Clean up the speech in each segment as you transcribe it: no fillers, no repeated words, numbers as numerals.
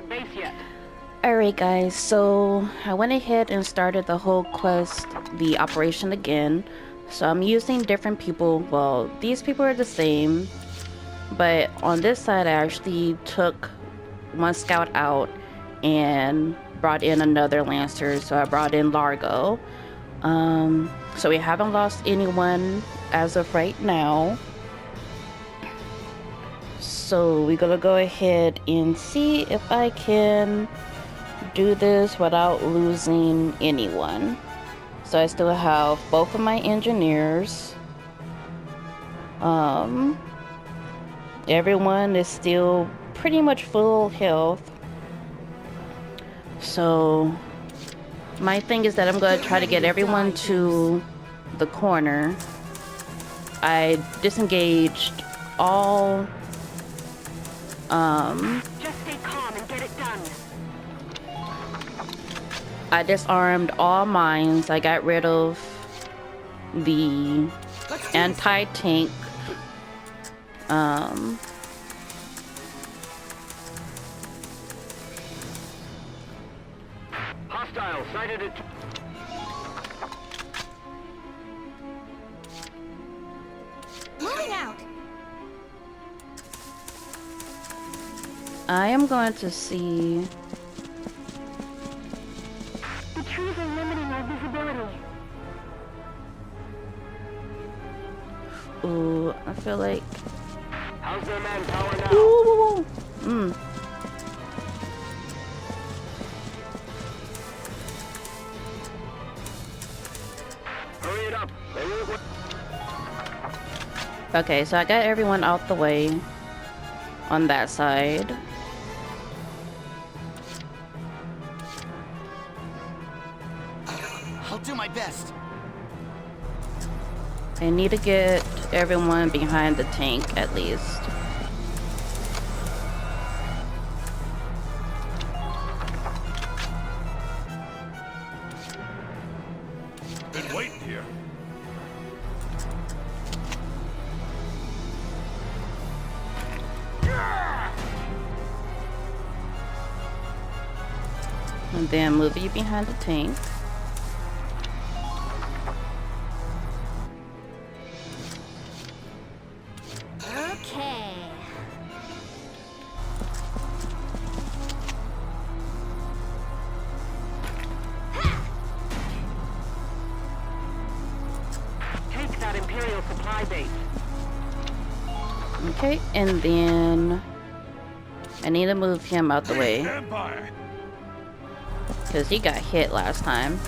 base yet. Alright guys, so I went ahead and started the whole quest, the operation again. So I'm using different people. Well, these people are the same, but on this side I actually took one scout out and brought in another lancer. So I brought in Largo. So we haven't lost anyone as of right now. So we're gonna go ahead and see if I can do this without losing anyone. So I still have both of my engineers. Everyone is still pretty much full health. So my thing is that I'm gonna try to get everyone to the corner. I disengaged all Just stay calm and get it done. I disarmed all mines. I got rid of the anti-tank. Hostile sighted it. Moving out. I am going to see. The trees are limiting our visibility. Ooh, I feel like. How's their manpower now? Ooh, Hurry it up. They won't wait. Okay, so I got everyone out the way on that side. I'll do my best. I need to get everyone behind the tank at least. Been waiting here. And then move you behind the tank. Okay. Take that Imperial supply base. Okay, and then I need to move him out the way Empire. because he got hit last time.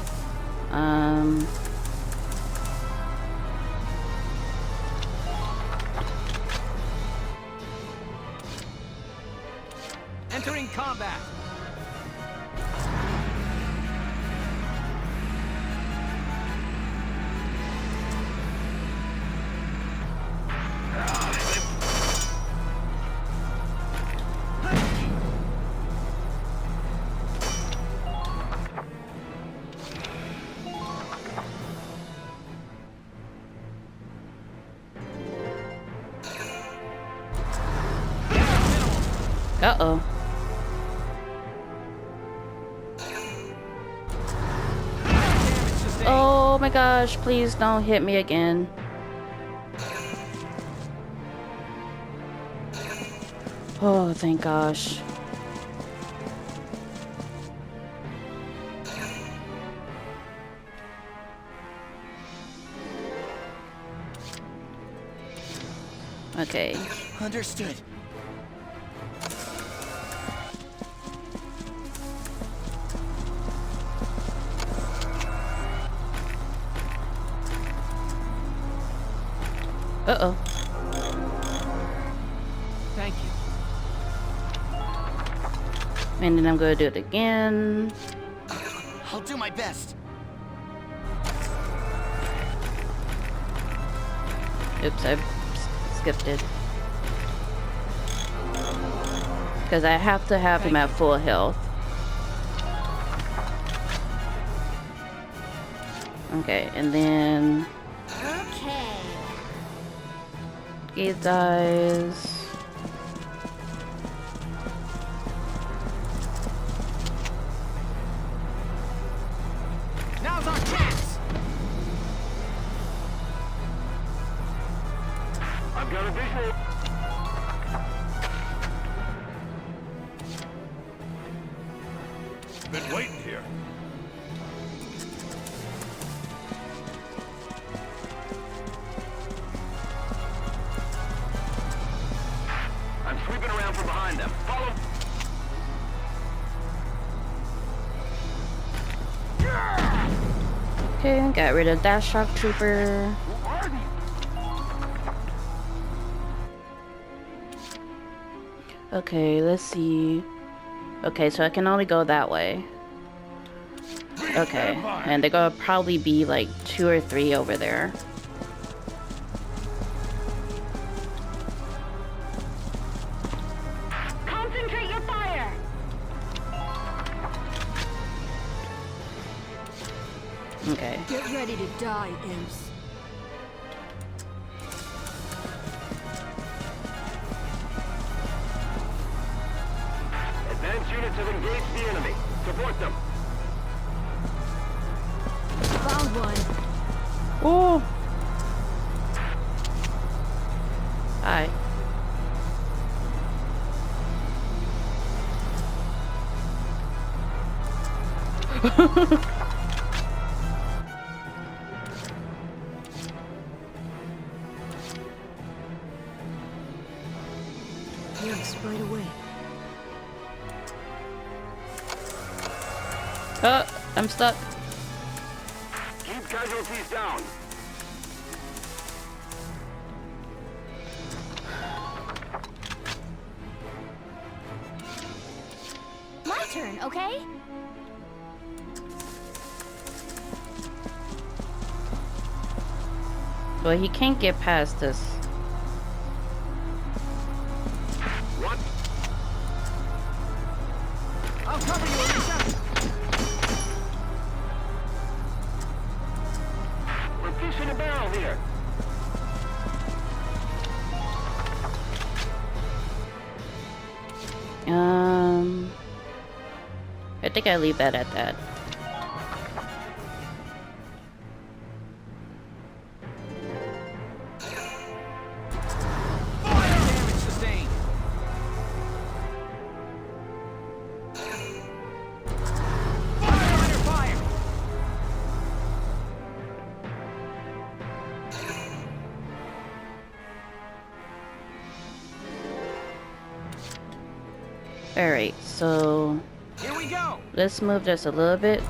Entering combat. Uh-oh. Oh my gosh, please don't hit me again. Oh, thank gosh. Okay. Understood. Uh-oh. Thank you. And then I'm gonna do it again. I'll do my best. Oops, I skipped it. Because I have to have him at full health. Okay, and then Okay. he dies. been waiting here. I'm sweeping around from behind them. Follow. Okay, got rid of that shock trooper. Who are these? Okay, let's see. Okay, so I can only go that way. Okay, and they're gonna probably be like 2 or 3 over there. Concentrate your fire. Okay. Get ready to die, imps. Advanced units have engaged the enemy. Support them. Found one. Oh! Hi. Yes, right away. I'm stuck. Keep casualties down. My turn, okay? Well, he can't get past this. What? I'll cover you, Alicia. We're fish in a barrel here. I think I leave that at that. Damage sustained. Fire under fire. Alright, so Here we go. let's move this a little bit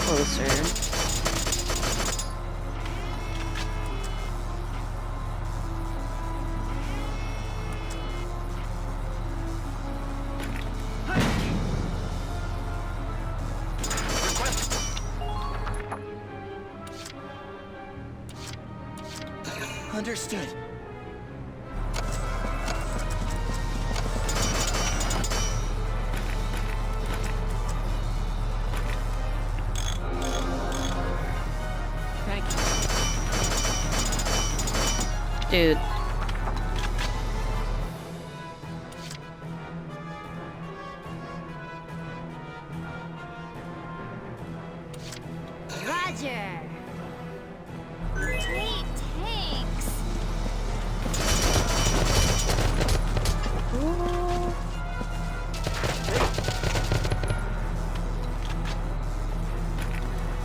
closer. Understood. Thank you. Dude. Roger. Sweet tanks.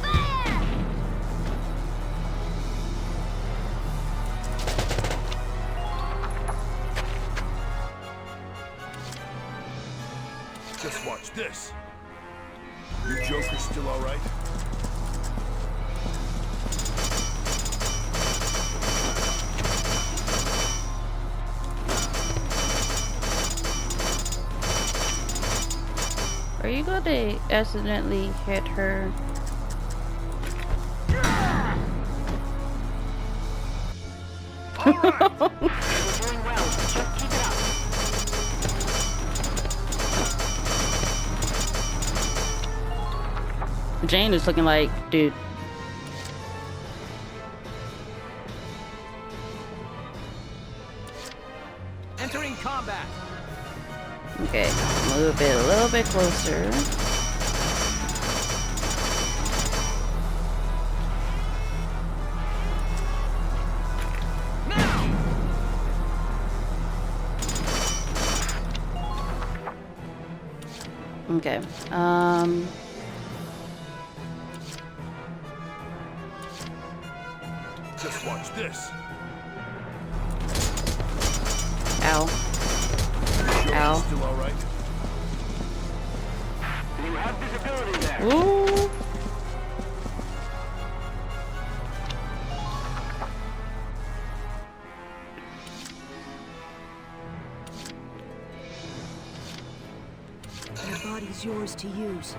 Fire! Just watch this. You Joker's still all right? Are you gonna accidentally hit her? All right. We're doing well. Just keep it up. Jane is looking like, dude. Entering combat. Okay, move it a little bit closer. Now. Okay. Just watch this. Ow. Sure Ow. it's still all right? You have visibility there. Ooh. Your body's yours to use.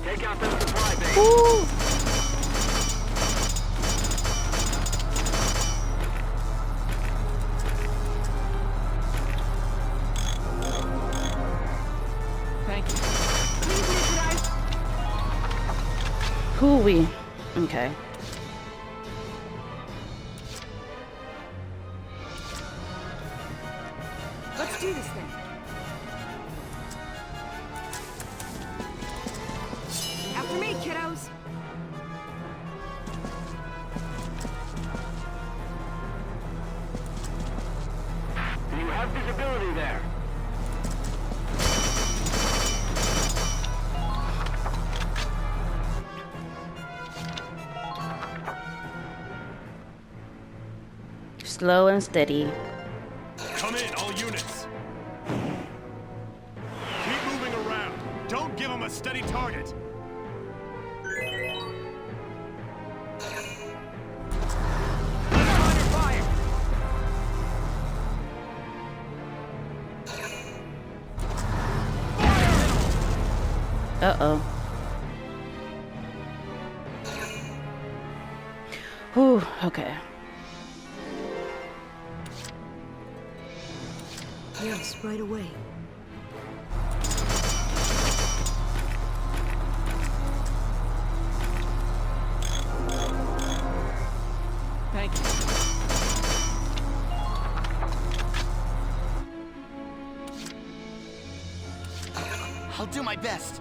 Take out the supply base. Ooh. Thank you. Hooey. Okay. Let's do this then. After me, kiddos. You have visibility there. Slow and steady. Come in, all units. Keep moving around. Don't give them a steady target. Under fire. Uh-oh. Whew, okay. Yes, right away. Thank you. I'll do my best.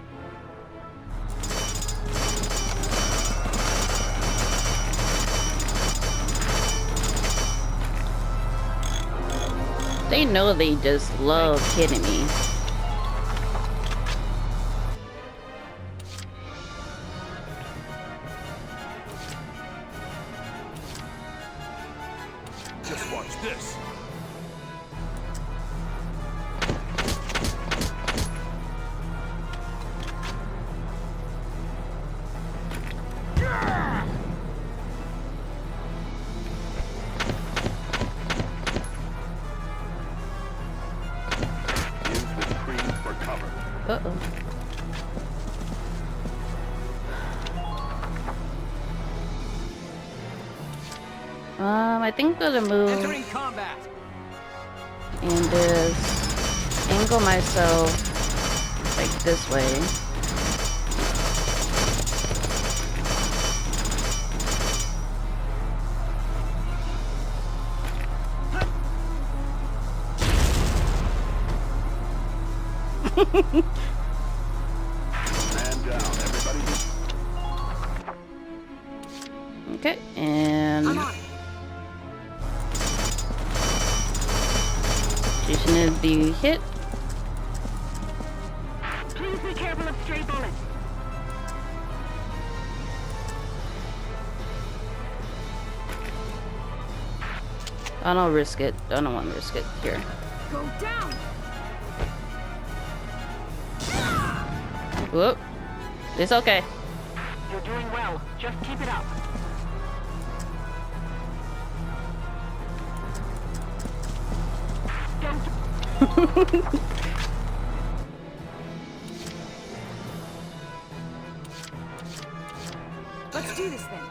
They know they just love hitting me. Just watch this. Use the screen for cover. Uh-oh. I think I'm gonna move Entering combat. and just angle myself like this way. Man down, everybody. Okay, and I'm on it. she shouldn't be hit. Please be careful of stray bullets. I don't risk it. I don't want to risk it here. Go down. Whoop. It's okay. You're doing well. Just keep it up. Don't Let's do this then.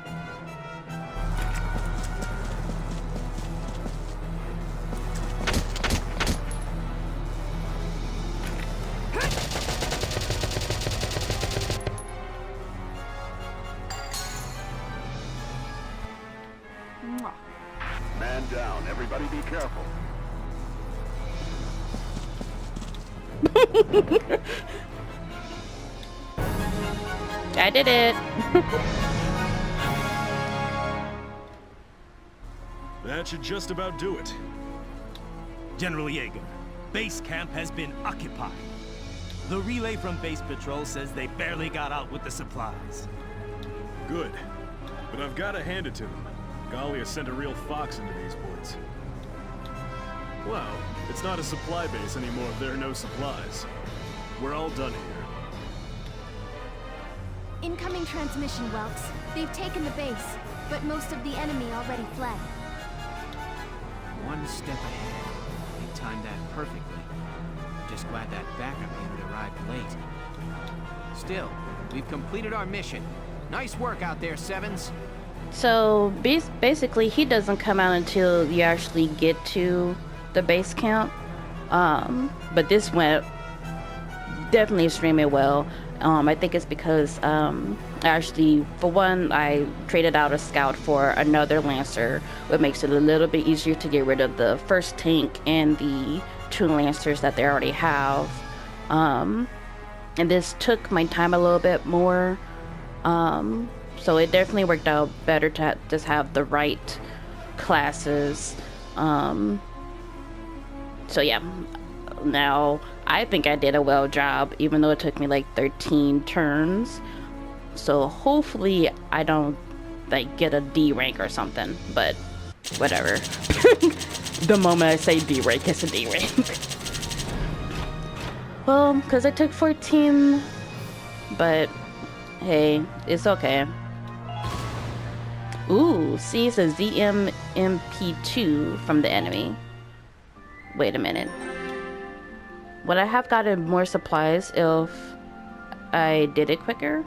Man down, everybody be careful. I did it. That should just about do it. General Yeager, base camp has been occupied. The relay from base patrol says they barely got out with the supplies. Good. But I've got to hand it to them. Galia sent a real fox into these woods. Well, it's not a supply base anymore if there are no supplies. We're all done here. Incoming transmission, Welks. They've taken the base, but most of the enemy already fled. One step ahead. They timed that perfectly. Just glad that backup unit arrived late. Still, we've completed our mission. Nice work out there, Sevens. So basically, he doesn't come out until you actually get to the base camp. But this went definitely extremely well. I think it's because actually, for one, I traded out a scout for another lancer, which makes it a little bit easier to get rid of the first tank and the 2 lancers that they already have. And this took my time a little bit more. So it definitely worked out better to just have the right classes. So yeah, now I think I did a well job, even though it took me like 13 turns. So hopefully I don't like get a D rank or something, but whatever. The moment I say D rank, it's a D rank. Well, because I took 14, but hey, it's okay. Ooh, sees a ZMMP2 from the enemy. Wait a minute. Would I have gotten more supplies if I did it quicker?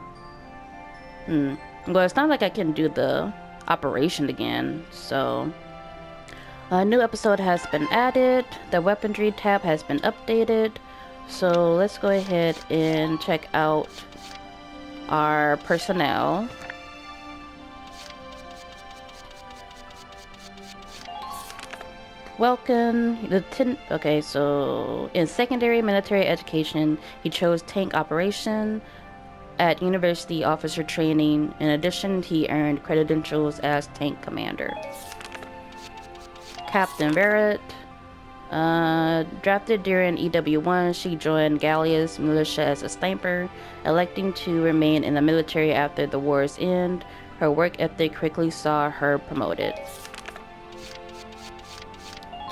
Well, it's not like I can do the operation again, so... A new episode has been added. The weaponry tab has been updated. So let's go ahead and check out our personnel. Welcome. Okay, so in secondary military education, he chose tank operation. At university officer training, in addition, he earned credentials as tank commander. Captain Barrett. Drafted during EW1, she joined Galia's militia as a sniper, electing to remain in the military after the war's end. Her work ethic quickly saw her promoted.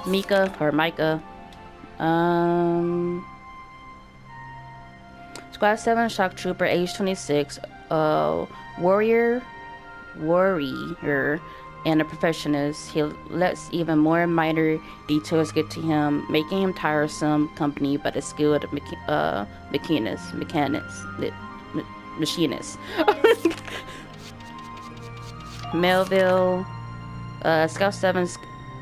Micah. Squad 7 shock trooper, age 26, warrior, and a perfectionist. He lets even more minor details get to him, making him tiresome company, but a skilled machinist. Melville,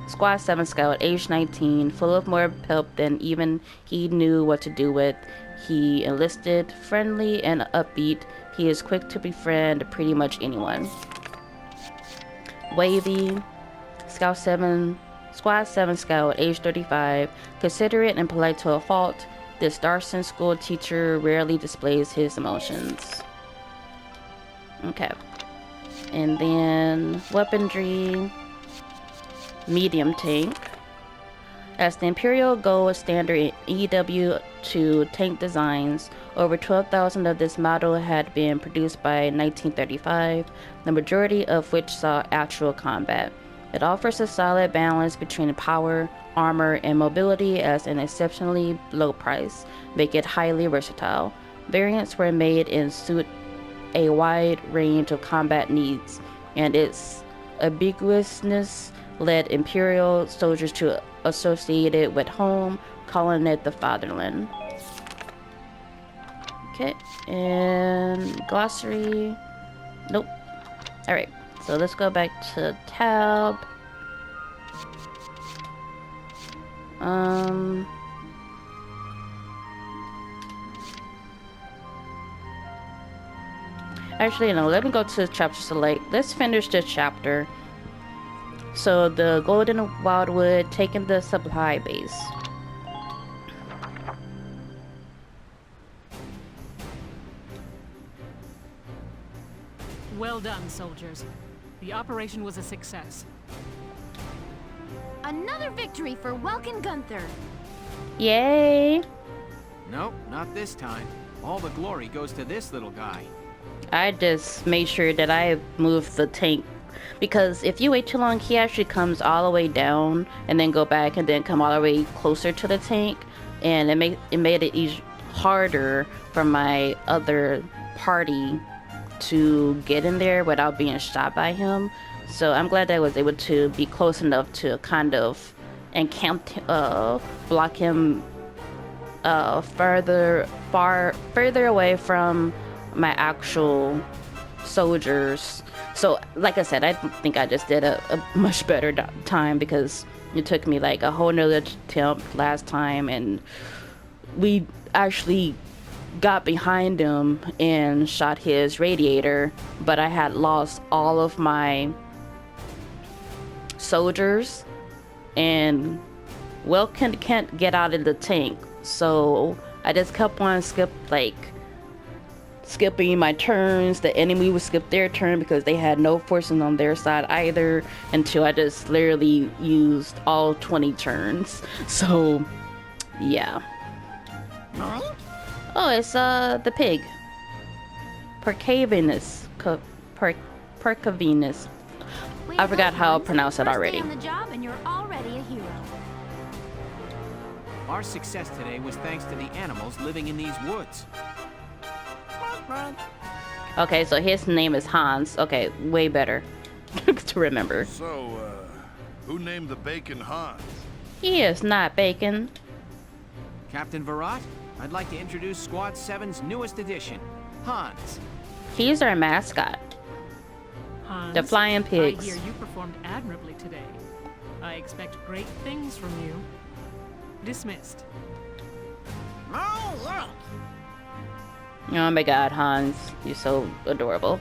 Squad 7 scout, age 19, full of more pep than even he knew what to do with. He enlisted, friendly and upbeat. He is quick to befriend pretty much anyone. Wavy, Squad 7 scout, age 35, considerate and polite to a fault. This Darson school teacher rarely displays his emotions. Okay. And then weaponry, medium tank. As the Imperial Gold standard EW2 tank designs, over 12,000 of this model had been produced by 1935, the majority of which saw actual combat. It offers a solid balance between power, armor, and mobility at an exceptionally low price, making it highly versatile. Variants were made in suit a wide range of combat needs, and its ambiguousness led Imperial soldiers to associate it with home, calling it the fatherland. Okay, and glossary. Nope. Alright, so let's go back to tab. Actually, no, let me go to chapter select. Let's finish this chapter. So the Golden Wildwood taking the supply base. Well done, soldiers. The operation was a success. Another victory for Welkin Gunther. Yay! Nope, not this time. All the glory goes to this little guy. I just made sure that I moved the tank, because if you wait too long, he actually comes all the way down and then go back and then come all the way closer to the tank, and it made it harder for my other party to get in there without being shot by him. So I'm glad that I was able to be close enough to kind of block him further away from my actual soldiers. So like I said, I think I just did a much better time, because it took me like a whole nother attempt last time, and we actually got behind him and shot his radiator, but I had lost all of my soldiers, and Welkin can't get out of the tank, so I just kept on skipping my turns. The enemy would skip their turn because they had no forces on their side either, until I just literally used all 20 turns. So yeah. Oh, it's the pig. Percavenus. Percavenus. I forgot how to pronounce it already. First day on the job and you're already a hero. Our success today was thanks to the animals living in these woods. Okay, so his name is Hans. Okay, way better to remember. So, who named the bacon Hans? He is not bacon. Captain Virat, I'd like to introduce Squad 7's newest addition, Hans. He's our mascot. Hans, The flying pigs. I hear you performed admirably today. I expect great things from you. Dismissed. Oh my god, Hans. You're so adorable.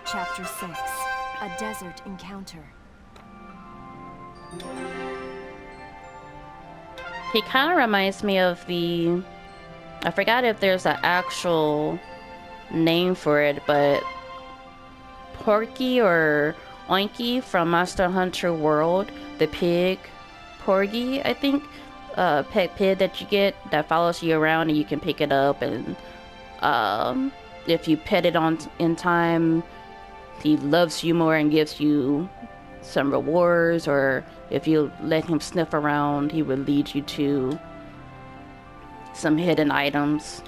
Chapter 6. A desert encounter. He kind of reminds me of the... I forgot if there's an actual name for it, but Porky or Oinky from Monster Hunter World, the pig, Porgy, I think, pet pig that you get that follows you around, and you can pick it up, and if you pet it in time, he loves you more and gives you some rewards, or if you let him sniff around, he will lead you to some hidden items.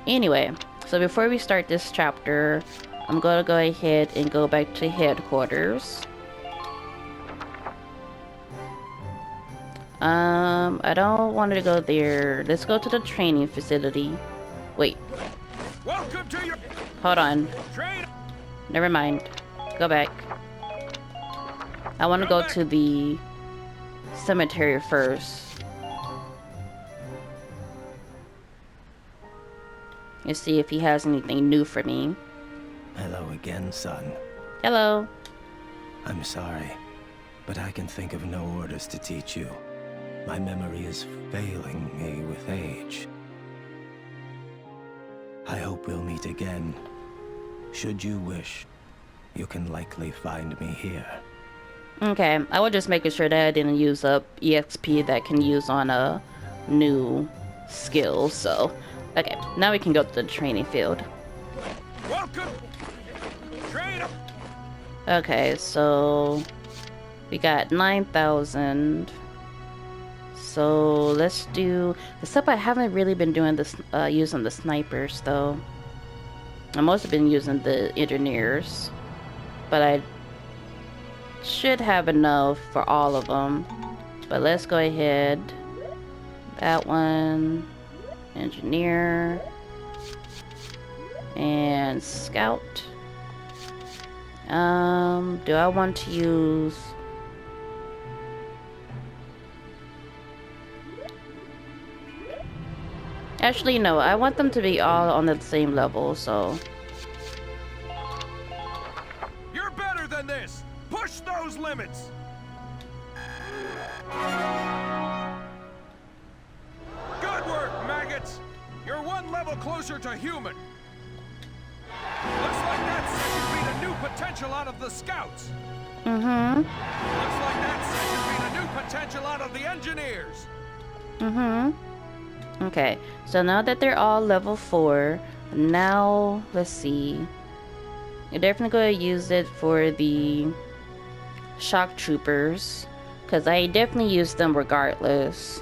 Anyway, so before we start this chapter, I'm gonna go ahead and go back to headquarters. I don't want to go there. Let's go to the training facility. Wait. Welcome to your Hold on. train. Never mind. Go back. I want to go to the cemetery first. And see if he has anything new for me. Hello again, son. Hello. I'm sorry, but I can think of no orders to teach you. My memory is failing me with age. I hope we'll meet again. Should you wish, you can likely find me here. Okay, I was just making sure that I didn't use up EXP that I can use on a new skill, so... Okay, now we can go to the training field. Welcome. Train. Okay, so... we got 9,000. So let's do... Except I haven't really been doing this, using the snipers, though. I mostly been using the engineers. But I should have enough for all of them. But let's go ahead. That one. Engineer. And scout. Do I want to use... Actually, no. I want them to be all on the same level, so... You're better than this. Push those limits. Good work, maggots. You're one level closer to human. Looks like that should be the new potential out of the scouts. Mm-hmm. Looks like that session beat a new potential out of the engineers. Mm-hmm. Okay, so now that they're all level 4, now let's see. You're definitely going to use it for the shock troopers, because I definitely use them regardless.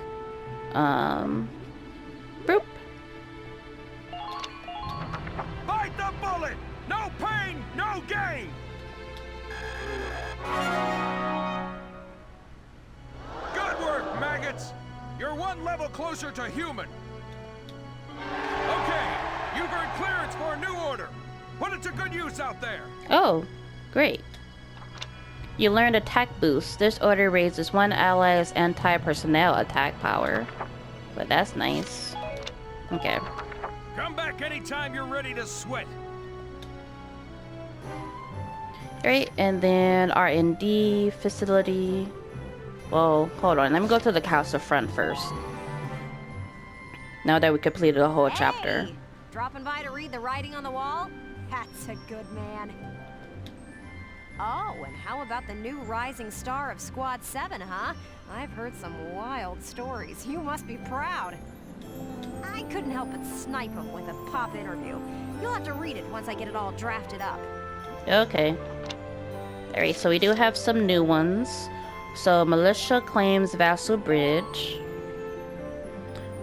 Boop. Bite the bullet! No pain, no gain! Good work, maggots! You're one level closer to human. Okay, you've earned clearance for a new order. Put it to good use out there. Oh, great. You learned attack boost. This order raises one ally's anti-personnel attack power. But that's nice. Okay. Come back anytime you're ready to sweat. Alright, and then R&D facility. Well, hold on. Let me go to the castle front first. Now that we completed the whole chapter. Dropping by to read the writing on the wall? That's a good man. Oh, and how about the new rising star of Squad 7, huh? I've heard some wild stories. You must be proud. I couldn't help but snipe him with a pop interview. You'll have to read it once I get it all drafted up. Okay. Alright, so we do have some new ones. So, militia claims Vassal Bridge.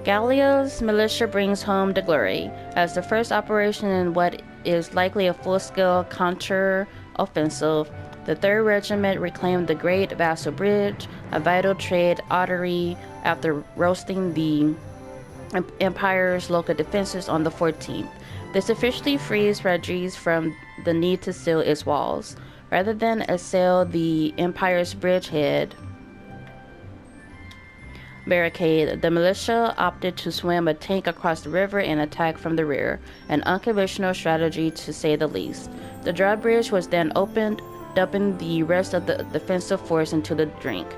Gallia's militia brings home the glory. As the first operation in what is likely a full-scale counter-offensive, the 3rd Regiment reclaimed the Great Vassal Bridge, a vital trade artery, after roasting the Empire's local defenses on the 14th. This officially frees Radriz from the need to seal its walls. Rather than assail the Empire's bridgehead barricade, the militia opted to swim a tank across the river and attack from the rear, an unconventional strategy to say the least. The drawbridge was then opened, dumping the rest of the defensive force into the drink.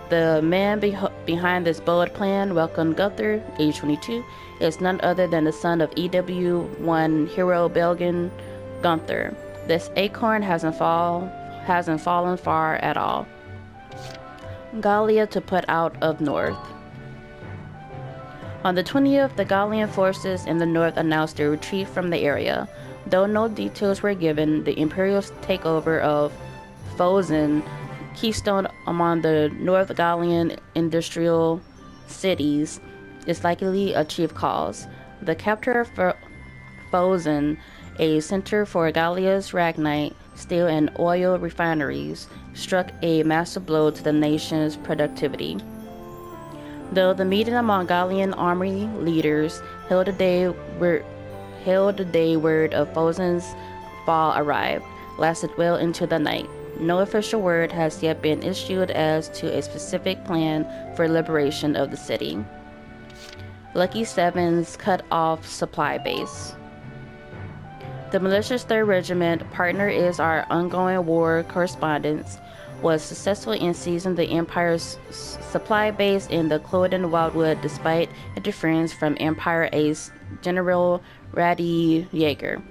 The man behind this bold plan, Welcome Gunther, age 22, is none other than the son of EW1 hero Belgian Gunther. This acorn hasn't fallen far at all. Gallia to put out of north. On the 20th, the Gallian forces in the north announced their retreat from the area. Though no details were given, the Imperial takeover of Fosen, keystone among the North Gallian industrial cities, is likely a chief cause. The capture of Fosen, a center for Gallia's ragnite, steel and oil refineries, struck a massive blow to the nation's productivity. Though the meeting among Gallian army leaders held the day word of Fosen's fall arrived, lasted well into the night. No official word has yet been issued as to a specific plan for liberation of the city. Lucky Seven's cut off supply base. The militia's 3rd Regiment, partner is our ongoing war correspondence, was successful in seizing the Empire's supply base in the Kloden Wildwood despite interference from Empire ace General Radi Jaeger.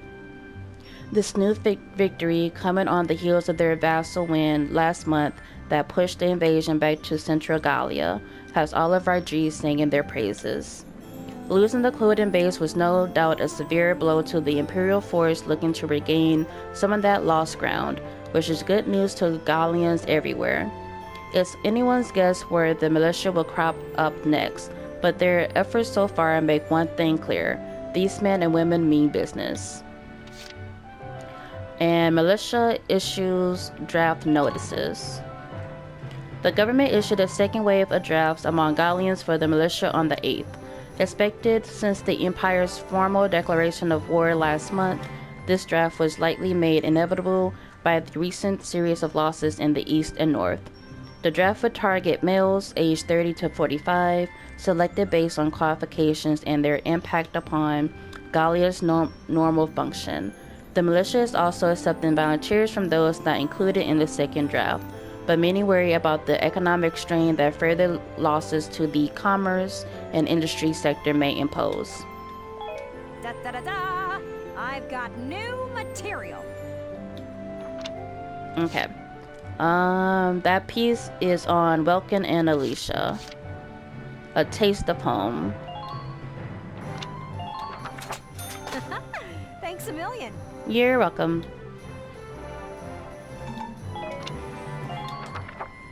This new victory, coming on the heels of their vassal win last month that pushed the invasion back to Central Gallia, has all of our G's singing their praises. Losing the Kloden base was no doubt a severe blow to the Imperial force looking to regain some of that lost ground, which is good news to Gallians everywhere. It's anyone's guess where the militia will crop up next, but their efforts so far make one thing clear: these men and women mean business. And militia issues draft notices. The government issued a second wave of drafts among Gallians for the militia on the 8th. Expected since the Empire's formal declaration of war last month, this draft was likely made inevitable by the recent series of losses in the east and north. The draft would target males aged 30 to 45, selected based on qualifications and their impact upon Gallia's normal function. The militia is also accepting volunteers from those not included in the second draft, but many worry about the economic strain that further losses to the commerce and industry sector may impose. Da-da-da-da! I've got new material. Okay. That piece is on Welkin and Alicia. A Taste of Home. Thanks a million. You're welcome.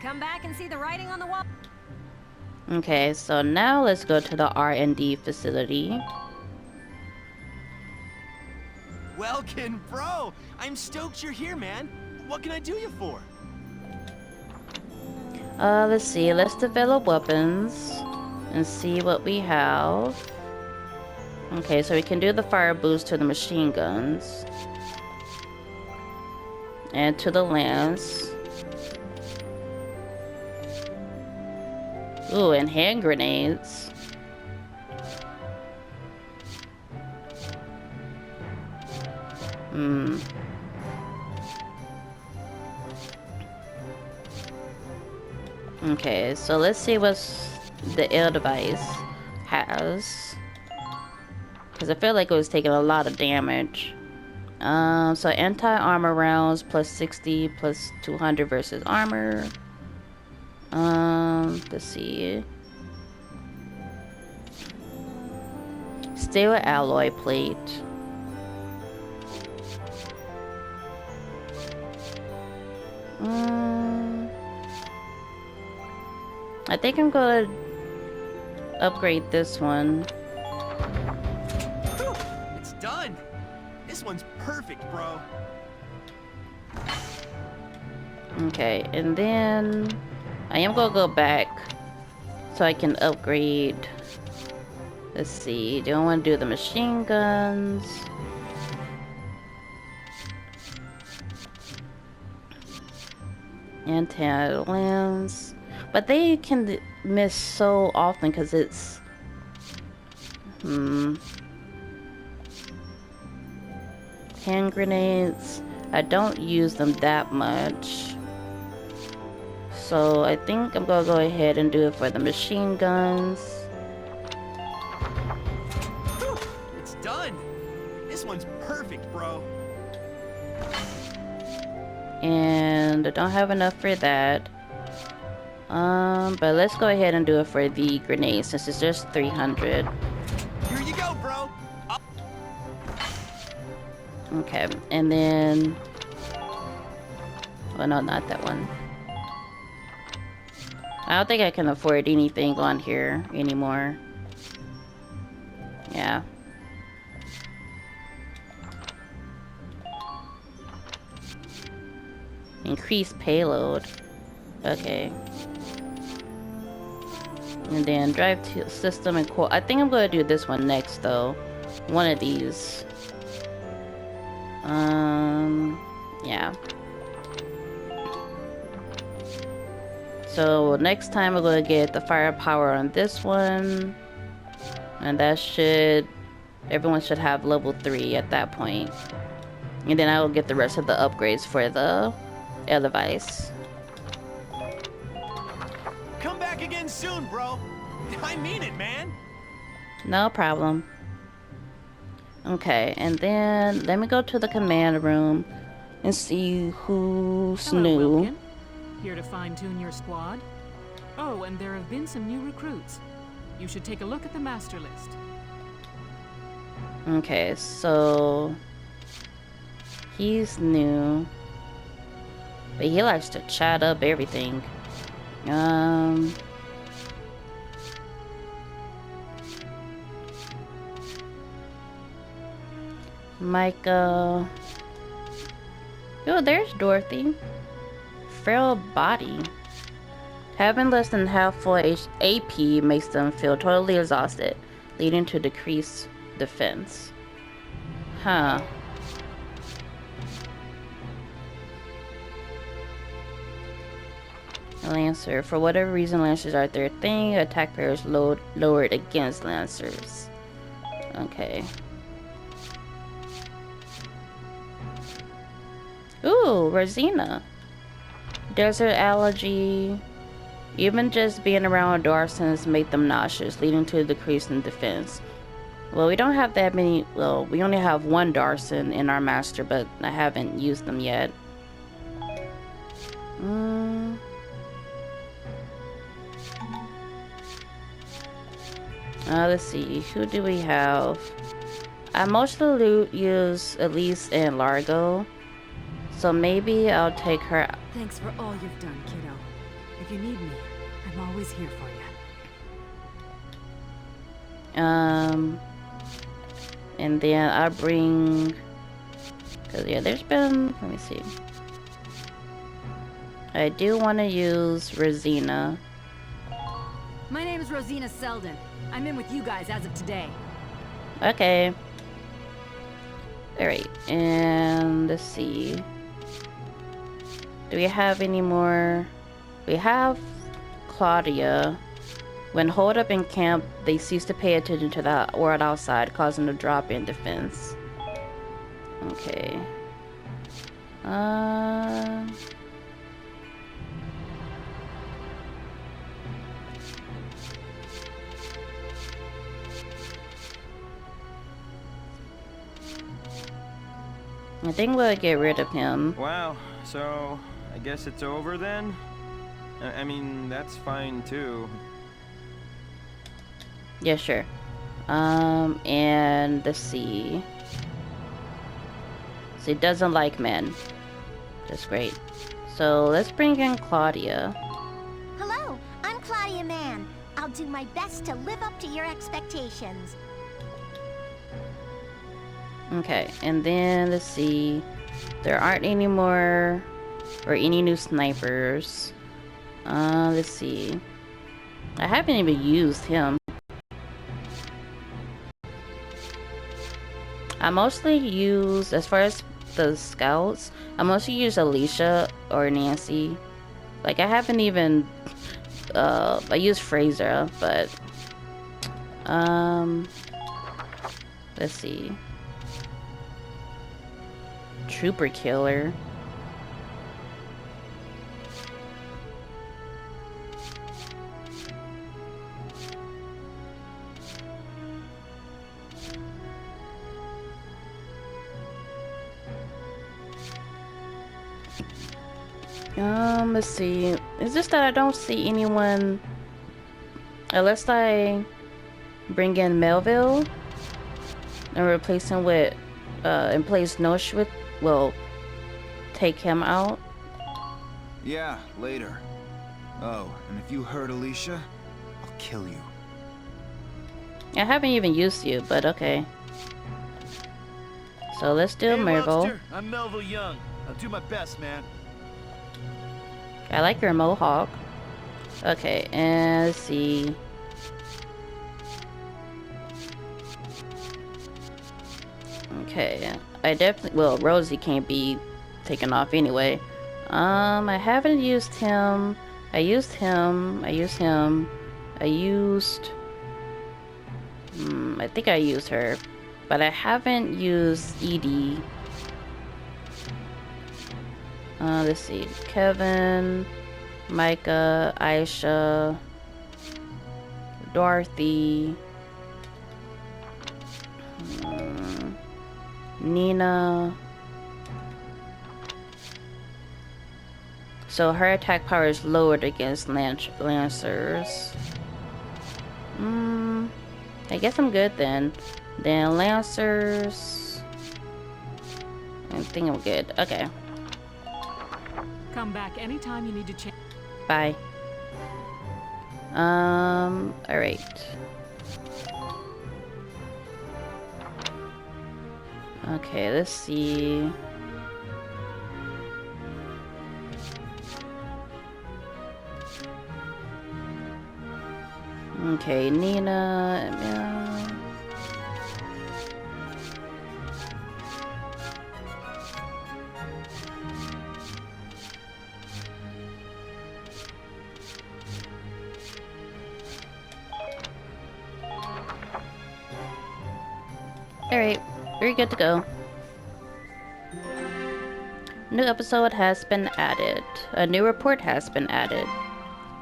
Come back and see the writing on the wall. Okay, so now let's go to the R&D facility. Welkin, bro! I'm stoked you're here, man. What can I do you for? Let's see. Let's develop weapons and see what we have. Okay, so we can do the fire boost to the machine guns. And to the lance. Ooh, and hand grenades. Okay, so let's see what the air device has. Because I feel like it was taking a lot of damage. So anti-armor rounds plus 60 plus 200 versus armor. Let's see. Steel alloy plate. I think I'm gonna upgrade this one. It's done. This one's perfect, bro. Okay, and then I am gonna go back so I can upgrade. Let's see, do I want to do the machine guns? Anti-lens. But they can miss so often because it's... Hand grenades. I don't use them that much. So I think I'm gonna go ahead and do it for the machine guns. It's done. This one's perfect, bro. And I don't have enough for that. But let's go ahead and do it for the grenade since it's just 300. Here you go, bro. Okay, and then... Oh no, not that one. I don't think I can afford anything on here anymore. Yeah. Increase payload. Okay. And then drive system and core. I think I'm going to do this one next though. One of these. Yeah. So next time we're going to get the firepower on this one. And that should... Everyone should have level 3 at that point. And then I will get the rest of the upgrades for the air device. Come back again soon, bro. I mean it, man. No problem. Okay, and then let me go to the command room and see who's Hello, new. Wilkin. Here to fine-tune your squad? Oh, and there have been some new recruits. You should take a look at the master list. Okay, so he's new, but he likes to chat up everything. Micah. Oh, there's Dorothy. Frail body. Having less than half full AP makes them feel totally exhausted, leading to decreased defense. Huh. Lancer. For whatever reason, Lancers are their thing. Attack power is lowered against Lancers. Okay. Ooh, Rosina. Desert allergy. Even just being around Darsons make them nauseous, leading to a decrease in defense. Well, we don't have that many. Well, we only have one Darson in our master, but I haven't used them yet. Let's see. Who do we have? I mostly use Elise and Largo. So maybe I'll take her. Thanks for all you've done, kiddo. If you need me, I'm always here for you. And then I'll bring. Cause yeah, there's been. Let me see. I do want to use Rosina. My name is Rosina Selden. I'm in with you guys as of today. Okay. Alright, and let's see. Do we have any more? We have Claudia. When holed up in camp, they cease to pay attention to the world outside, causing a drop in defense. Okay. I think we'll get rid of him. Wow, so I guess it's over then? I mean, that's fine too. Yeah, sure. And let's see. So he doesn't like men. That's great. So let's bring in Claudia. Hello, I'm Claudia Mann. I'll do my best to live up to your expectations. Okay, and then let's see. There aren't any more or any new snipers. Let's see. I haven't even used him. I mostly use, as far as the scouts, I mostly use Alicia or Nancy. Like, I haven't even, I use Fraser, but, let's see. Trooper killer. Let's see. It's just that I don't see anyone unless I bring in Melville and replace him with and place Nosh with, well, take him out. Yeah, later. Oh, and if you hurt Alicia, I'll kill you. I haven't even used you, but okay. So let's do Melville. Monster, I'm Melville Young. I'll do my best, man. I like your mohawk. Okay, and let's see. Okay, I definitely, well, Rosie can't be taken off anyway. I haven't used him. I used him. I think I used her, but I haven't used Edie. Let's see. Kevin, Micah, Aisha, Dorothy, Nina. So her attack power is lowered against Lancers. I guess I'm good then. Then Lancers. I think I'm good. Okay. Come back anytime you need to change. Bye. Alright. Okay, let's see. Okay, Nina. Alright, we're good to go. New episode has been added. A new report has been added.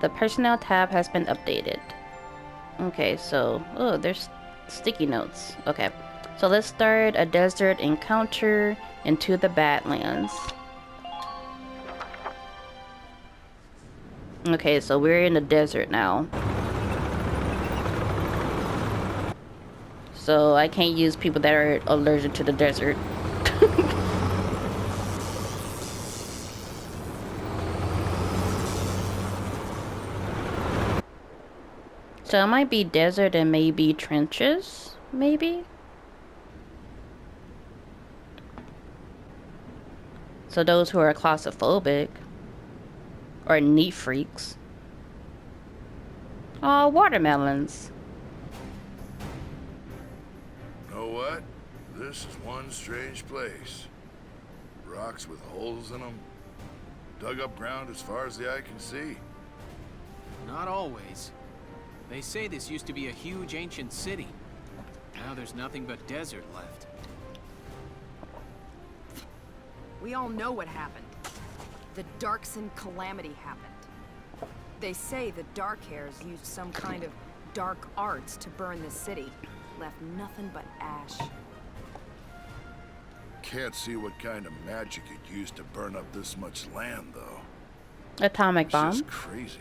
The personnel tab has been updated. Okay, so, oh, there's sticky notes. Okay, so let's start a desert encounter into the Badlands. Okay, so we're in the desert now. So I can't use people that are allergic to the desert. So it might be desert and maybe trenches, maybe? So those who are claustrophobic or neat freaks. Oh, watermelons. Know what? This is one strange place. Rocks with holes in them. Dug up ground as far as the eye can see. Not always. They say this used to be a huge ancient city. Now there's nothing but desert left. We all know what happened. The Darkson calamity happened. They say the Darkhairs used some kind of dark arts to burn the city. Left nothing but ash. Can't see what kind of magic it used to burn up this much land, though. Atomic bomb. It's just crazy.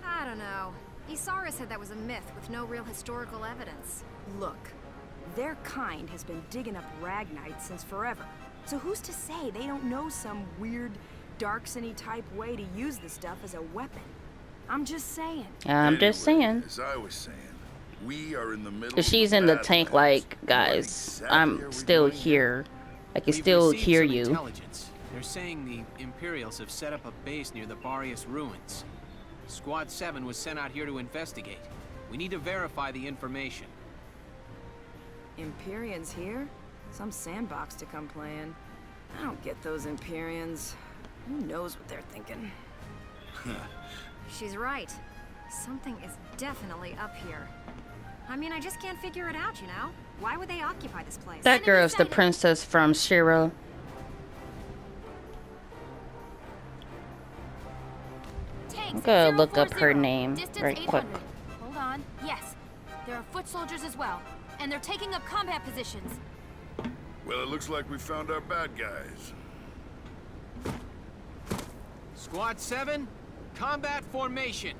I don't know. Isara said that was a myth with no real historical evidence. Look, their kind has been digging up Ragnite since forever. So who's to say they don't know some weird, Darksony type way to use the stuff as a weapon? I'm just saying. I'm just saying. As I was saying, we are in the middle. If she's in the tank, like, guys, I'm still here. I can still hear you. Intelligence. They're saying the Imperials have set up a base near the Barrius ruins. Squad 7 was sent out here to investigate. We need to verify the information. Empyreans here? Some sandbox to come playing. I don't get those Empyreans. Who knows what they're thinking? She's right. Something is definitely up here. I mean, I just can't figure it out, you know? Why would they occupy this place? That girl's the princess from Shira. I'm gonna look up her name right quick. Hold on. Yes. There are foot soldiers as well. And they're taking up combat positions. Well, it looks like we found our bad guys. Squad 7, combat formation.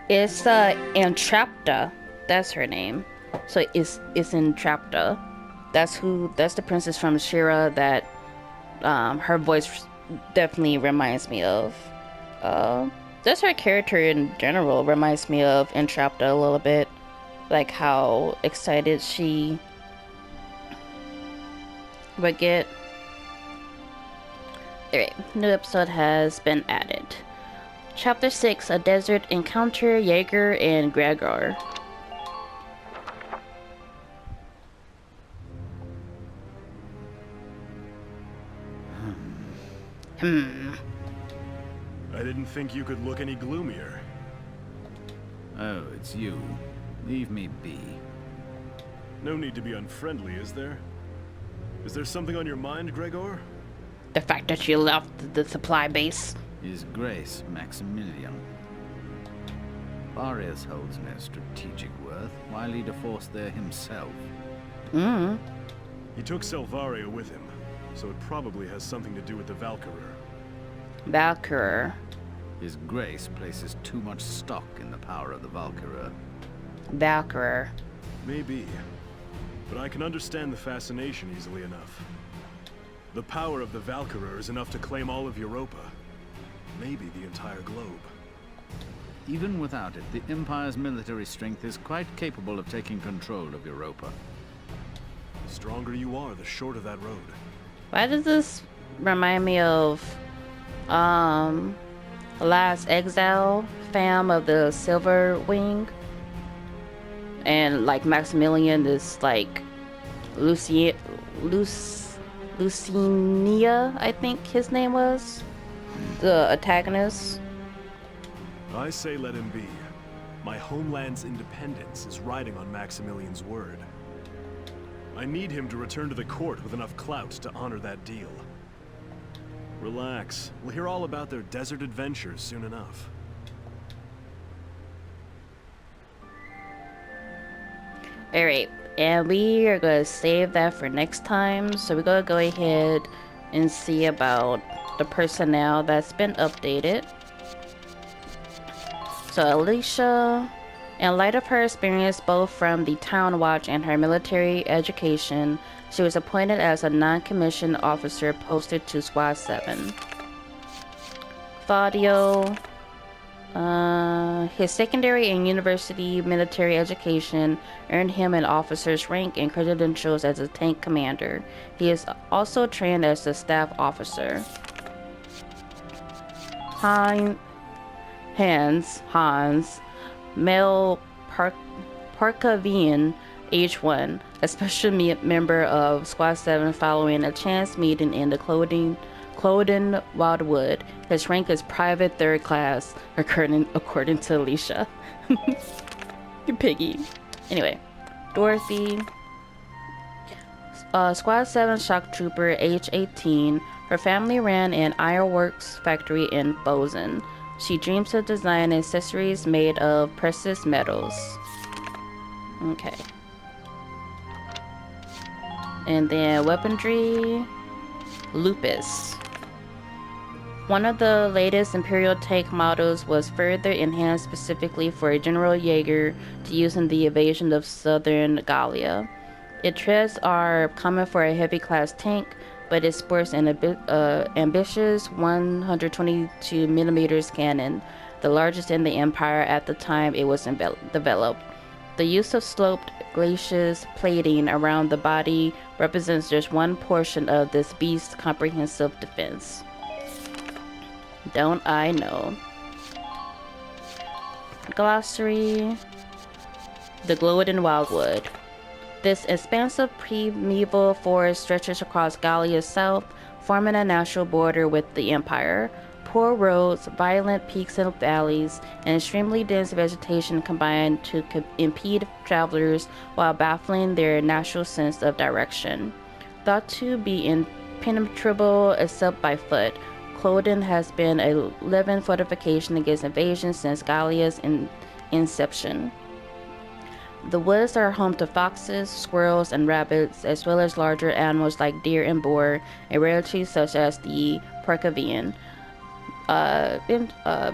It's Entrapta. That's her name. So it's Entrapta. That's the princess from Shira that her voice definitely reminds me of. Just her character in general reminds me of Entrapta a little bit. Like how excited she would get. Alright, new episode has been added. Chapter 6, A Desert Encounter, Jaeger and Gregor. I didn't think you could look any gloomier. Oh, it's you. Leave me be. No need to be unfriendly, is there? Is there something on your mind, Gregor? The fact that you left the supply base. His Grace, Maximilian. Barrios holds no strategic worth. Why lead a force there himself? He took Selvaria with him, so it probably has something to do with the Valkyria. Valkyria. His Grace places too much stock in the power of the Valkyria. Valkyria. Maybe, but I can understand the fascination easily enough. The power of the Valkyria is enough to claim all of Europa. Maybe the entire globe. Even without it, the Empire's military strength is quite capable of taking control of Europa. The stronger you are, the shorter that road. Why does this remind me of Last Exile fam of the Silver Wing? And like Maximilian is like Lucinia, I think his name was, the antagonist. I say let him be. My homeland's independence is riding on Maximilian's word. I need him to return to the court with enough clout to honor that deal. Relax. We'll hear all about their desert adventures soon enough. Alright, and we are going to save that for next time. So we're going to go ahead and see about the personnel that's been updated. So Alicia, in light of her experience both from the Town Watch and her military education, she was appointed as a non-commissioned officer posted to Squad 7. Fabio, his secondary and university military education earned him an officer's rank and credentials as a tank commander. He is also trained as a staff officer. Hans, male Parkavian, age 1, a special member of Squad 7 following a chance meeting in the Kloden Wildwood. His rank is private 3rd class, according to Alicia. You piggy. Anyway, Dorothy, Squad 7 shock trooper, age 18. Her family ran an ironworks factory in Bozen. She dreams of designing accessories made of precious metals. Okay. And then weaponry, Lupus. One of the latest Imperial tank models was further enhanced specifically for General Jaeger to use in the invasion of southern Gallia. Its treads are common for a heavy class tank, but it sports an ambitious 122mm cannon, the largest in the Empire at the time it was developed. The use of sloped glacis plating around the body represents just one portion of this beast's comprehensive defense. Don't I know? Glossary. The Kloden Wildwood. This expansive primeval forest stretches across Gallia's south, forming a natural border with the Empire. Poor roads, violent peaks and valleys, and extremely dense vegetation combine to impede travelers while baffling their natural sense of direction. Thought to be impenetrable except by foot, Kloden has been a living fortification against invasion since Gallia's inception. The woods are home to foxes, squirrels, and rabbits, as well as larger animals like deer and boar, and rarities such as the Parkavian.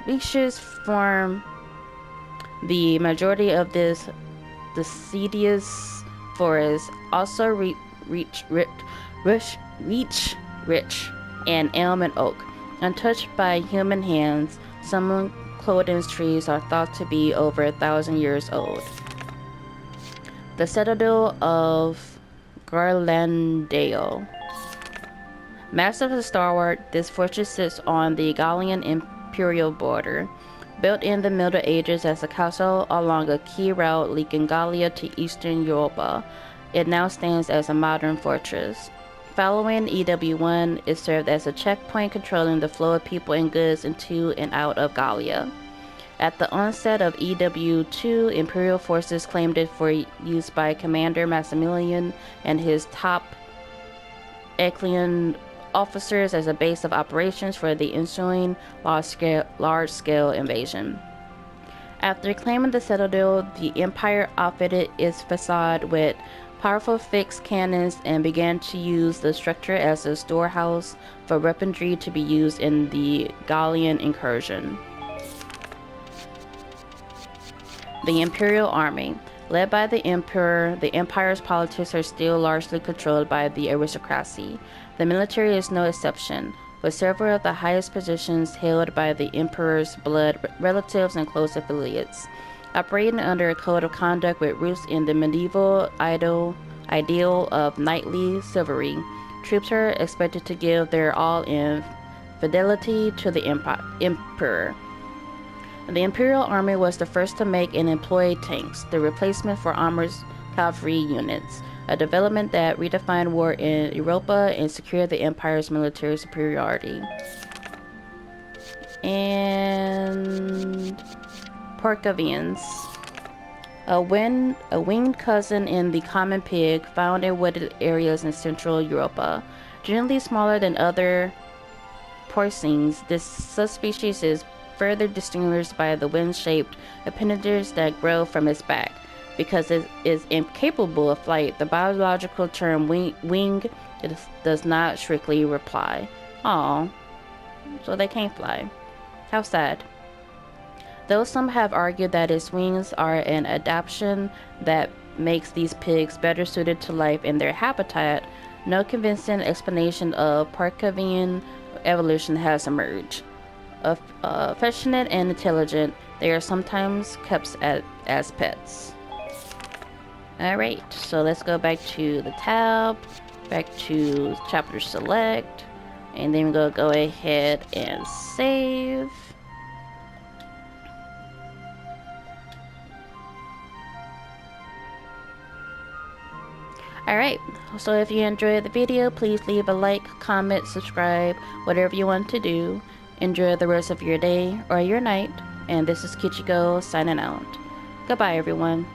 Beaches form the majority of this deciduous forest, also rich in elm and oak. Untouched by human hands, some of Kloden's trees are thought to be over 1,000 years old. The Citadel of Garlandale. Massive and stalwart, this fortress sits on the Gallian imperial border. Built in the Middle Ages as a castle along a key route linking Gallia to Eastern Europa, it now stands as a modern fortress. Following EW1, it served as a checkpoint controlling the flow of people and goods into and out of Gallia. At the onset of EW2, Imperial forces claimed it for use by Commander Maximilian and his top Eclean officers as a base of operations for the ensuing large-scale invasion. After claiming the Citadel, the Empire outfitted its facade with powerful fixed cannons and began to use the structure as a storehouse for weaponry to be used in the Gallian incursion. The Imperial Army. Led by the Emperor, the Empire's politics are still largely controlled by the aristocracy. The military is no exception, with several of the highest positions held by the Emperor's blood relatives and close affiliates. Operating under a code of conduct with roots in the medieval ideal of knightly chivalry, troops are expected to give their all in fidelity to the Emperor. The Imperial Army was the first to make and employ tanks, the replacement for armored cavalry units, a development that redefined war in Europa and secured the Empire's military superiority. And Porcavians. A winged cousin in the common pig found in wooded areas in Central Europa. Generally smaller than other porcines, this subspecies is further distinguished by the wind-shaped appendages that grow from its back. because it is incapable of flight. The biological term wing does not strictly reply. Aw, so they can't fly. How sad. Though some have argued that its wings are an adaptation that makes these pigs better suited to life in their habitat, no convincing explanation of Parkavian evolution has emerged. Affectionate and intelligent, they are sometimes kept as pets. Alright, so let's go back to the tab, back to chapter select, and then we'll go ahead and save. Alright, so if you enjoyed the video, please leave a like, comment, subscribe, whatever you want to do. Enjoy the rest of your day or your night, and this is Kichiko signing out. Goodbye everyone.